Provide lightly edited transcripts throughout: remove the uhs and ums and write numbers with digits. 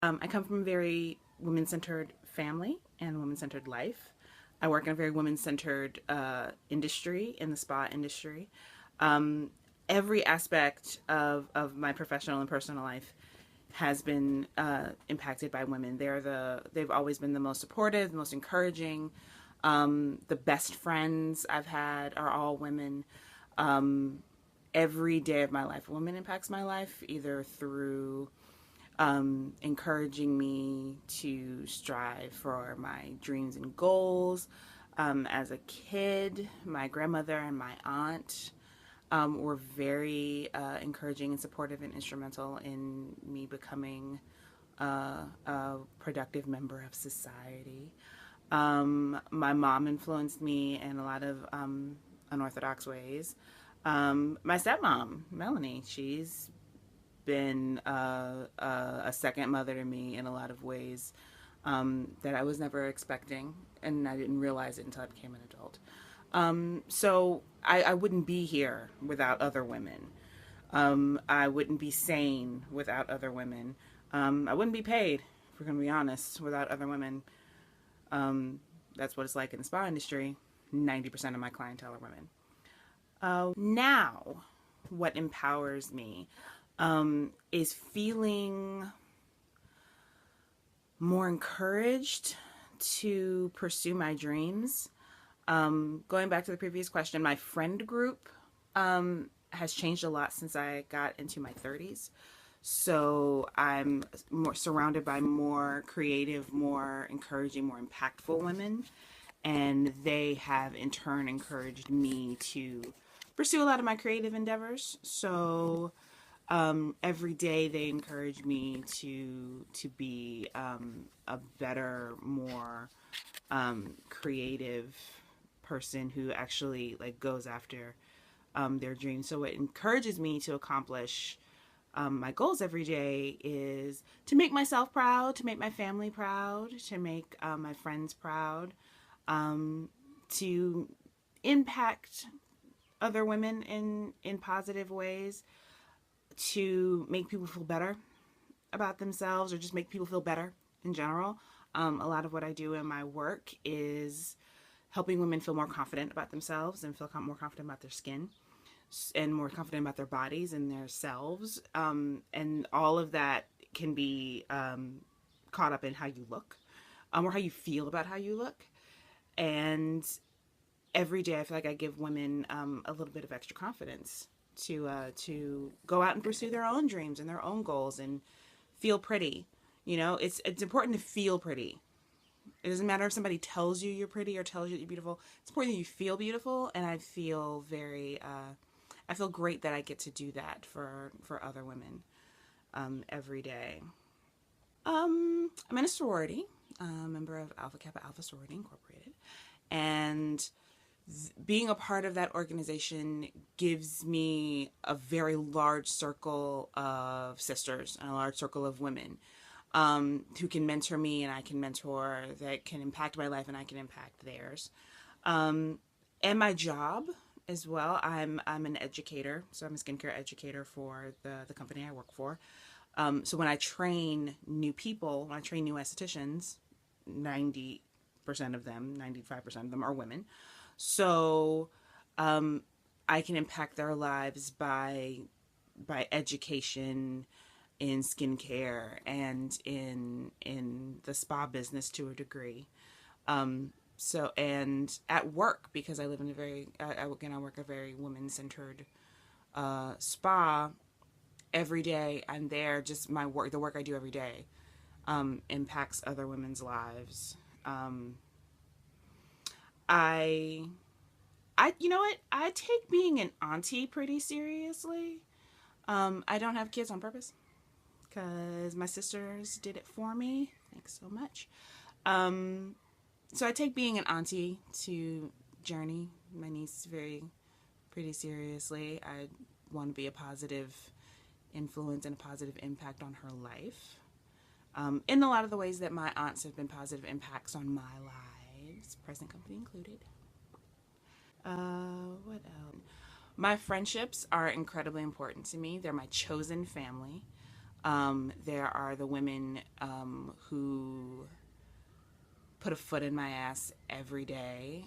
I come from a very women-centered family and women-centered life. I work in a very women-centered industry, in the spa industry. Um, every aspect of my professional and personal life has been impacted by women. They've always been the most supportive, the most encouraging. The best friends I've had are all women. Um, every day of my life, a woman impacts my life either through encouraging me to strive for my dreams and goals. As a kid, my grandmother and my aunt were very encouraging and supportive and instrumental in me becoming a productive member of society. My mom influenced me in a lot of unorthodox ways. My stepmom, Melanie, she's been a second mother to me in a lot of ways that I was never expecting, and I didn't realize it until I became an adult. So I wouldn't be here without other women. I wouldn't be sane without other women. I wouldn't be paid, if we're going to be honest, without other women. That's what it's like in the spa industry. 90% of my clientele are women. Now, what empowers me is feeling more encouraged to pursue my dreams. Going back to the previous question, my friend group has changed a lot since I got into my 30s. So I'm more surrounded by more creative, more encouraging, more impactful women. And they have in turn encouraged me to pursue a lot of my creative endeavors. So every day they encourage me to be a better, more creative person who actually like goes after their dreams. So it encourages me to accomplish my goals every day is to make myself proud, to make my family proud, to make my friends proud, to impact other women in positive ways, to make people feel better about themselves or just make people feel better in general. A lot of what I do in my work is helping women feel more confident about themselves and feel more confident about their skin and more confident about their bodies and their selves. And all of that can be caught up in how you look or how you feel about how you look. And every day I feel like I give women a little bit of extra confidence to go out and pursue their own dreams and their own goals and feel pretty. You know, it's important to feel pretty. It doesn't matter if somebody tells you you're pretty or tells you that you're beautiful. It's important that you feel beautiful, and I feel I feel great that I get to do that for other women every day. I'm in a sorority, member of Alpha Kappa Alpha Sorority Incorporated, and being a part of that organization gives me a very large circle of sisters and a large circle of women who can mentor me and I can mentor, that can impact my life and I can impact theirs. And my job as well. I'm an educator, so I'm a skincare educator for the company I work for. So when I train new people, when I train new estheticians, 90% of them, 95% of them are women. So I can impact their lives by education in skincare and in the spa business to a degree. So and at work, because I live in a very again I work a very women centered spa. Every day I'm there, just my work, the work I do every day impacts other women's lives. um, I you know what, I take being an auntie pretty seriously. I don't have kids on purpose because my sisters did it for me. Thanks so much. Um, so I take being an auntie to Journey, my niece, very pretty seriously. I want to be a positive influence and a positive impact on her life. In a lot of the ways that my aunts have been positive impacts on my lives, present company included. What else? My friendships are incredibly important to me. They're my chosen family. There are the women who put a foot in my ass every day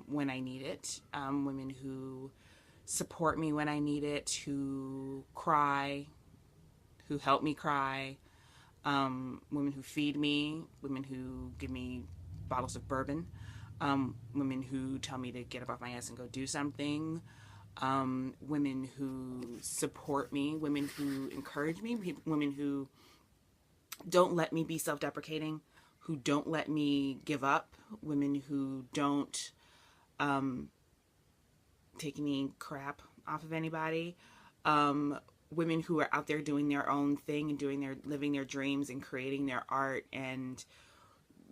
when I need it. Women who support me when I need it, who cry, who help me cry. Women who feed me, women who give me bottles of bourbon, women who tell me to get up off my ass and go do something, women who support me, women who encourage me, women who don't let me be self-deprecating, who don't let me give up, women who don't take any crap off of anybody, women who are out there doing their own thing and living their dreams and creating their art and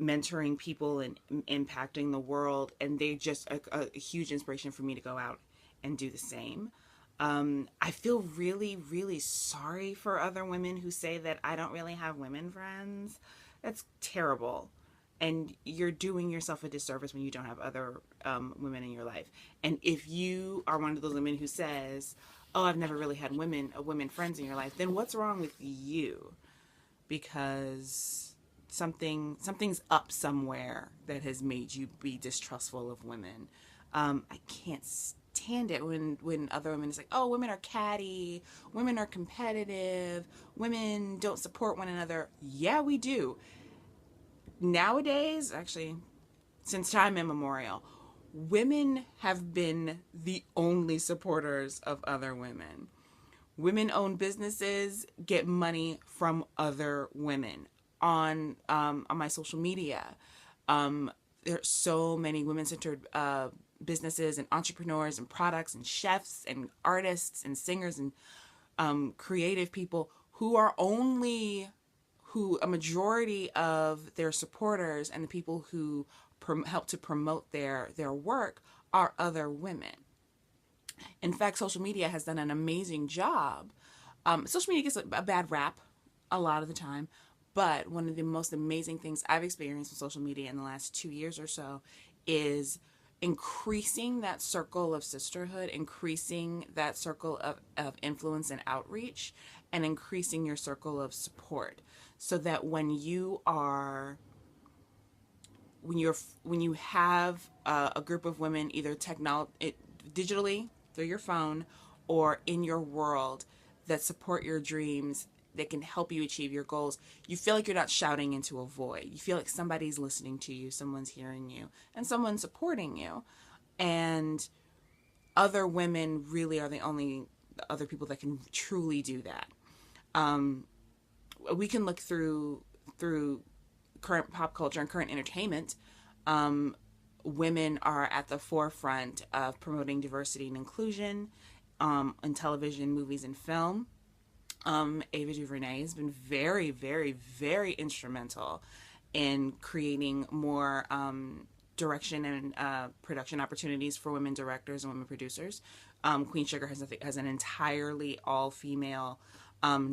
mentoring people and impacting the world. And they're just a huge inspiration for me to go out and do the same. I feel really, really sorry for other women who say that I don't really have women friends. That's terrible. And you're doing yourself a disservice when you don't have other women in your life. And if you are one of those women who says, oh, I've never really had women friends in your life, then what's wrong with you? Because something's up somewhere that has made you be distrustful of women. I can't stand it when other women is like, oh, women are catty, women are competitive, women don't support one another. Yeah, we do. Nowadays, actually, since time immemorial, women have been the only supporters of other women. Women-owned businesses get money from other women. On my social media, there are so many women-centered businesses and entrepreneurs and products and chefs and artists and singers and creative people who a majority of their supporters and the people who help to promote their work are other women. In fact, social media has done an amazing job. Social media gets a bad rap a lot of the time, but one of the most amazing things I've experienced with social media in the last 2 years or so is increasing that circle of sisterhood, increasing that circle of influence and outreach, and increasing your circle of support, so that when you have a group of women, either digitally through your phone or in your world, that support your dreams, that can help you achieve your goals, you feel like you're not shouting into a void. You feel like somebody's listening to you, someone's hearing you, and someone's supporting you. And other women really are the only other people that can truly do that. We can look through current pop culture and current entertainment. Women are at the forefront of promoting diversity and inclusion in television, movies, and film. Ava DuVernay has been very, very, very instrumental in creating more direction and production opportunities for women directors and women producers. Queen Sugar has an entirely all-female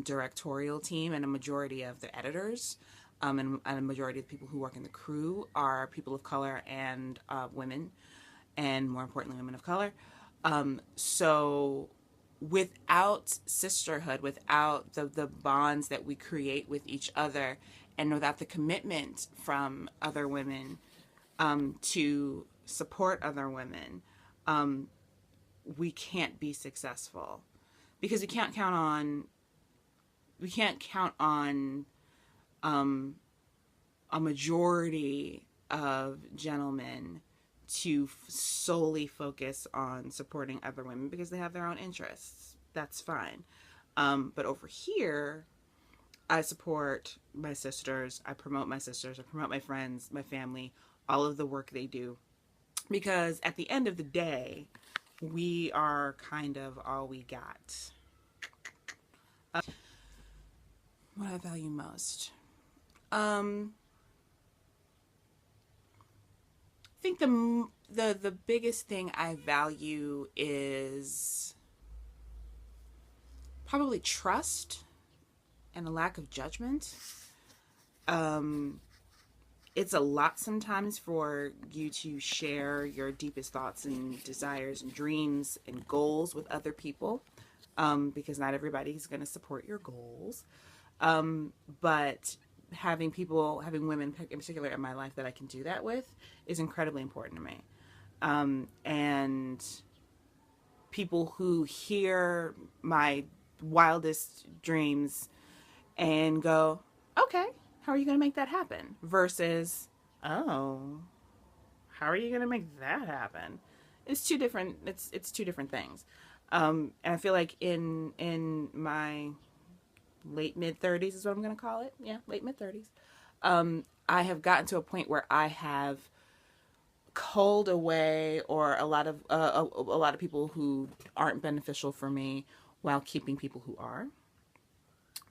directorial team, and a majority of the editors and a majority of the people who work in the crew are people of color and women, and more importantly, women of color. So without sisterhood, without the bonds that we create with each other, and without the commitment from other women to support other women, we can't be successful, because we can't count on a majority of gentlemen to solely focus on supporting other women because they have their own interests. That's fine. But over here, I support my sisters. I promote my sisters. I promote my friends, my family, all of the work they do. Because at the end of the day, we are kind of all we got. What I value most. I think the biggest thing I value is probably trust and a lack of judgment. It's a lot sometimes for you to share your deepest thoughts and desires and dreams and goals with other people, because not everybody is going to support your goals. But having women in particular in my life that I can do that with is incredibly important to me. And people who hear my wildest dreams and go, okay, how are you going to make that happen? Versus, oh, how are you going to make that happen? It's two different. It's two different things. And I feel like in my late mid 30s is what I'm going to call it. Yeah, late mid 30s. I have gotten to a point where I have culled away or a lot of people who aren't beneficial for me while keeping people who are,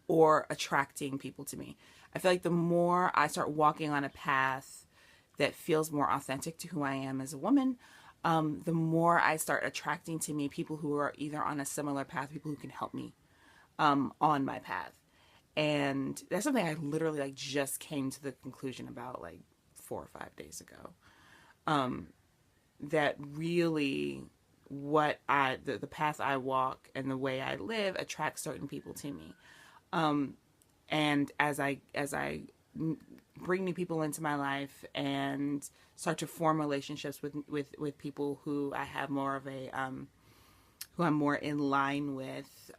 or attracting people to me. I feel like the more I start walking on a path that feels more authentic to who I am as a woman, the more I start attracting to me people who are either on a similar path, people who can help me on my path. And that's something I literally like just came to the conclusion about like 4 or 5 days ago. That really the path I walk and the way I live attracts certain people to me. And as I bring new people into my life and start to form relationships with people who I have more of a who I'm more in line with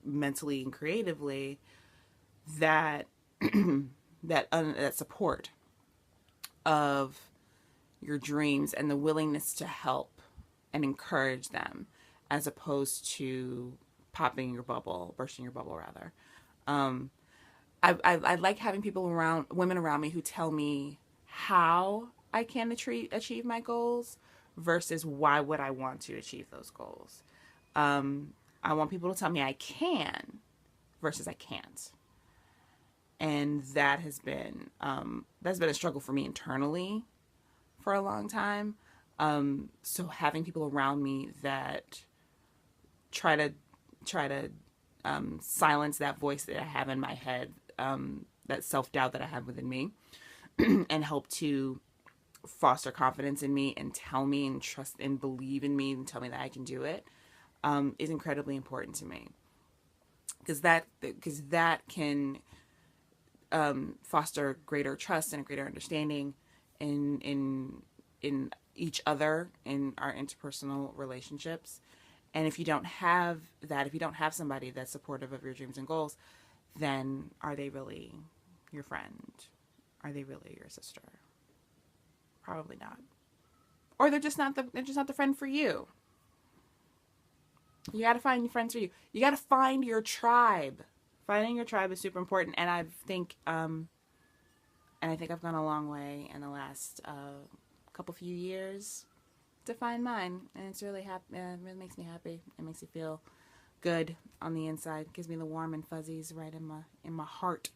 mentally and creatively, that that support of your dreams and the willingness to help and encourage them, as opposed to bursting your bubble rather. I like having women around me who tell me how I can achieve my goals versus why would I want to achieve those goals. I want people to tell me I can versus I can't. And that has been a struggle for me internally for a long time. So having people around me that try to silence that voice that I have in my head, that self-doubt that I have within me, and help to foster confidence in me and tell me and trust and believe in me and tell me that I can do it, is incredibly important to me. Because that can foster greater trust and a greater understanding in each other, in our interpersonal relationships. And if you don't have that, if you don't have somebody that's supportive of your dreams and goals, then are they really your friend? Are they really your sister? Probably not. Or they're just not the friend for you. You got to find friends for you. You got to find your tribe. Finding your tribe is super important, and I think I've gone a long way in the last few years to find mine, and it's really happy. It really makes me happy. It makes me feel good on the inside. It gives me the warm and fuzzies right in my heart.